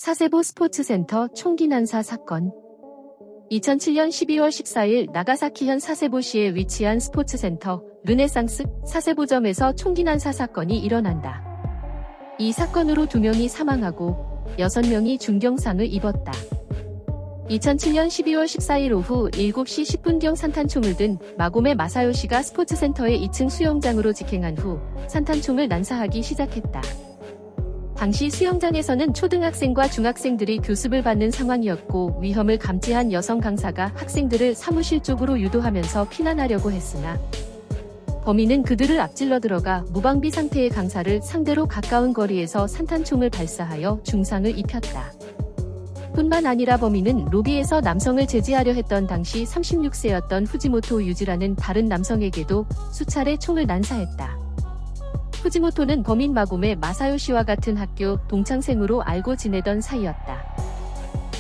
사세보 스포츠센터 총기 난사 사건. 2007년 12월 14일 나가사키현 사세보시에 위치한 스포츠센터 르네상스 사세보점에서 총기 난사 사건이 일어난다. 이 사건으로 2명이 사망하고 6명이 중경상을 입었다. 2007년 12월 14일 오후 7시 10분경 산탄총을 든 마고메 마사요시가 스포츠센터의 2층 수영장으로 직행한 후 산탄총을 난사하기 시작했다. 당시 수영장에서는 초등학생과 중학생들이 교습을 받는 상황이었고 위험을 감지한 여성 강사가 학생들을 사무실 쪽으로 유도하면서 피난하려고 했으나 범인은 그들을 앞질러 들어가 무방비 상태의 강사를 상대로 가까운 거리에서 산탄총을 발사하여 중상을 입혔다. 뿐만 아니라 범인은 로비에서 남성을 제지하려 했던 당시 36세였던 후지모토 유지라는 다른 남성에게도 수차례 총을 난사했다. 후지모토는 범인 마고메 마사요시와 같은 학교 동창생으로 알고 지내던 사이였다.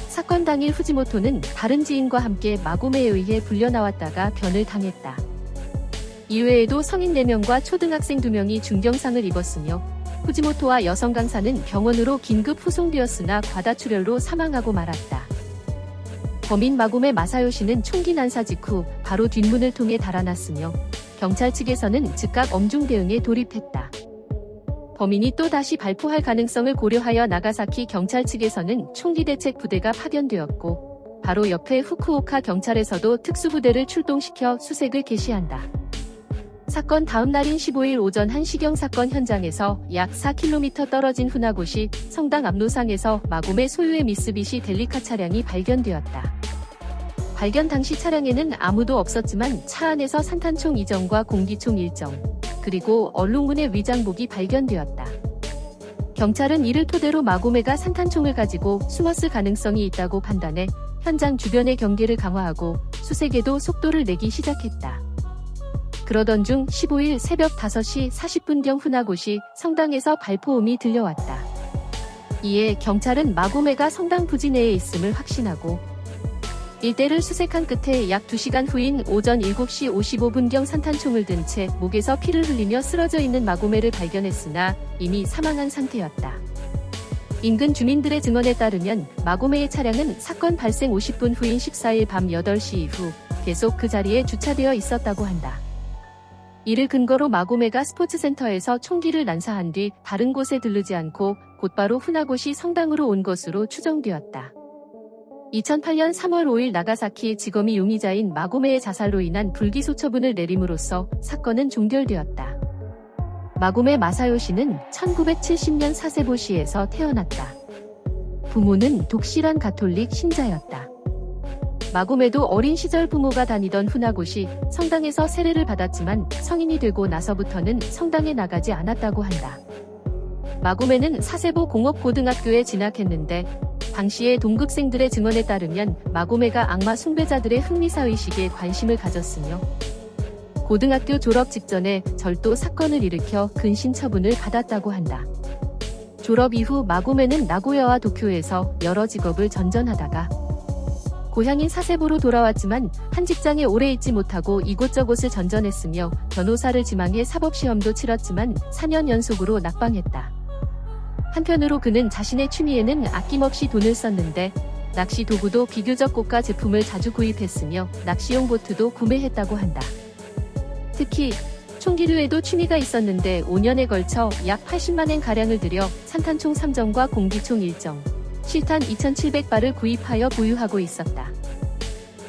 사건 당일 후지모토는 다른 지인과 함께 마고메에 의해 불려나왔다가 변을 당했다. 이외에도 성인 4명과 초등학생 2명이 중경상을 입었으며 후지모토와 여성 강사는 병원으로 긴급 후송되었으나 과다출혈로 사망하고 말았다. 범인 마고메 마사요시는 총기 난사 직후 바로 뒷문을 통해 달아났으며 경찰 측에서는 즉각 엄중 대응에 돌입했다. 범인이 또 다시 발포할 가능성을 고려하여 나가사키 경찰 측에서는 총기 대책 부대가 파견되었고 바로 옆에 후쿠오카 경찰에서도 특수부대를 출동시켜 수색을 개시한다. 사건 다음 날인 15일 오전 1시경 사건 현장에서 약 4km 떨어진 후나고시 성당 압로상에서 마고메 소유의 미쓰비시 델리카 차량이 발견되었다. 발견 당시 차량에는 아무도 없었지만 차 안에서 산탄총 2정과 공기총 1정, 그리고 얼룩무늬 위장복이 발견되었다. 경찰은 이를 토대로 마고메가 산탄총을 가지고 숨었을 가능성이 있다고 판단해 현장 주변의 경계를 강화하고 수색에도 속도를 내기 시작했다. 그러던 중 15일 새벽 5시 40분경 후나고시 성당에서 발포음이 들려왔다. 이에 경찰은 마고메가 성당 부지 내에 있음을 확신하고 일대를 수색한 끝에 약 2시간 후인 오전 7시 55분경 산탄총을 든 채 목에서 피를 흘리며 쓰러져 있는 마고메를 발견했으나 이미 사망한 상태였다. 인근 주민들의 증언에 따르면 마고메의 차량은 사건 발생 50분 후인 14일 밤 8시 이후 계속 그 자리에 주차되어 있었다고 한다. 이를 근거로 마고메가 스포츠센터에서 총기를 난사한 뒤 다른 곳에 들르지 않고 곧바로 후나고시 성당으로 온 것으로 추정되었다. 2008년 3월 5일 나가사키 지검이 용의자인 마고메의 자살로 인한 불기소 처분을 내림으로써 사건은 종결되었다. 마고메 마사요시는 1970년 사세보시에서 태어났다. 부모는 독실한 가톨릭 신자였다. 마고메도 어린 시절 부모가 다니던 후나고시 성당에서 세례를 받았지만 성인이 되고 나서부터는 성당에 나가지 않았다고 한다. 마고메는 사세보 공업고등학교에 진학했는데 당시의 동급생들의 증언에 따르면 마고메가 악마 숭배자들의 흑미사의식에 관심을 가졌으며 고등학교 졸업 직전에 절도 사건을 일으켜 근신 처분을 받았다고 한다. 졸업 이후 마고메는 나고야와 도쿄에서 여러 직업을 전전하다가 고향인 사세보로 돌아왔지만 한 직장에 오래 있지 못하고 이곳저곳을 전전했으며 변호사를 지망해 사법시험도 치렀지만 4년 연속으로 낙방했다. 한편으로 그는 자신의 취미에는 아낌없이 돈을 썼는데 낚시 도구도 비교적 고가 제품을 자주 구입했으며 낚시용 보트도 구매했다고 한다. 특히 총기류에도 취미가 있었는데 5년에 걸쳐 약 80만엔 가량을 들여 산탄총 3정과 공기총 1정, 실탄 2,700발을 구입하여 보유하고 있었다.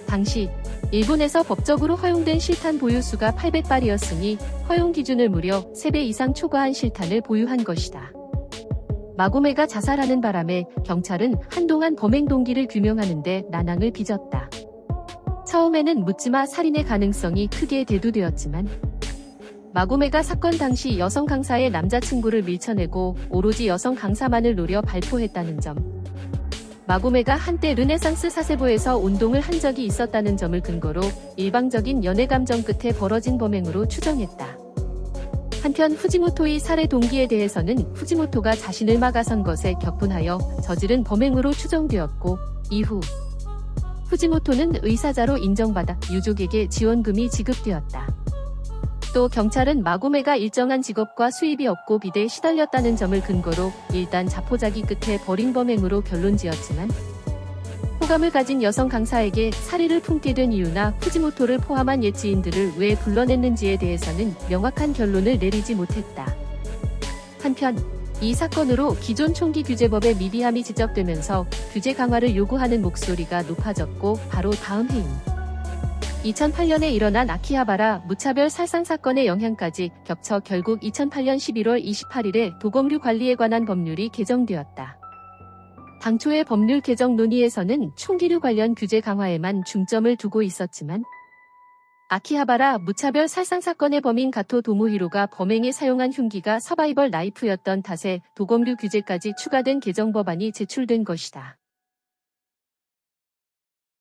당시 일본에서 법적으로 허용된 실탄 보유수가 800발이었으니 허용 기준을 무려 3배 이상 초과한 실탄을 보유한 것이다. 마고메가 자살하는 바람에 경찰은 한동안 범행 동기를 규명하는 데 난항을 빚었다. 처음에는 묻지마 살인의 가능성이 크게 대두되었지만 마고메가 사건 당시 여성 강사의 남자친구를 밀쳐내고 오로지 여성 강사만을 노려 발포했다는 점, 마고메가 한때 르네상스 사세보에서 운동을 한 적이 있었다는 점을 근거로 일방적인 연애 감정 끝에 벌어진 범행으로 추정했다. 한편 후지모토의 살해 동기에 대해서는 후지모토가 자신을 막아선 것에 격분하여 저지른 범행으로 추정되었고 이후 후지모토는 의사자로 인정받아 유족에게 지원금이 지급되었다. 또 경찰은 마고메가 일정한 직업과 수입이 없고 빚에 시달렸다는 점을 근거로 일단 자포자기 끝에 벌인 범행으로 결론지었지만 호감을 가진 여성 강사에게 살해를 품게 된 이유나 후지모토를 포함한 예지인들을 왜 불러냈는지에 대해서는 명확한 결론을 내리지 못했다. 한편 이 사건으로 기존 총기 규제법의 미비함이 지적되면서 규제 강화를 요구하는 목소리가 높아졌고 바로 다음 해인 2008년에 일어난 아키하바라 무차별 살상 사건의 영향까지 겹쳐 결국 2008년 11월 28일에 도검류 관리에 관한 법률이 개정되었다. 당초의 법률 개정 논의에서는 총기류 관련 규제 강화에만 중점을 두고 있었지만 아키하바라 무차별 살상 사건의 범인 가토 도모히로가 범행에 사용한 흉기가 서바이벌 나이프였던 탓에 도검류 규제까지 추가된 개정 법안이 제출된 것이다.